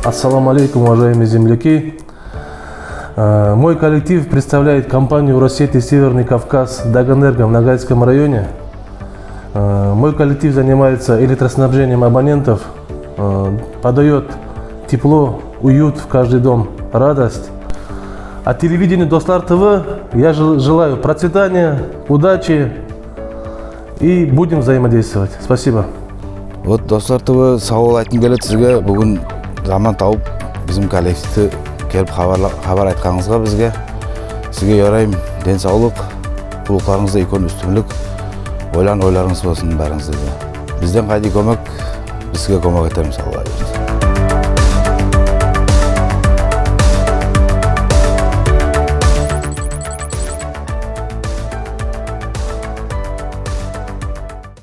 Ассаламу алейкум, уважаемые земляки. Мой коллектив представляет компанию Россети Северный Кавказ Дагэнерго в Ногайском районе. Мой коллектив занимается электроснабжением абонентов, подает тепло, уют в каждый дом, радость. А телевидению Достар ТВ я желаю процветания, удачи и будем взаимодействовать. Спасибо. Вот Достар ТВ сауал айтқым келеді сізге. Бүгін заман тауып bizim коллективті келіп хабар айтқаныңызға бізге. Сізге ярайым денсаулық, құлықтарыңызда үлкен үстемлік, ойларыңыз болсын бәріңізде. Бізден қайда көмек, біз сізге көмек етерміз.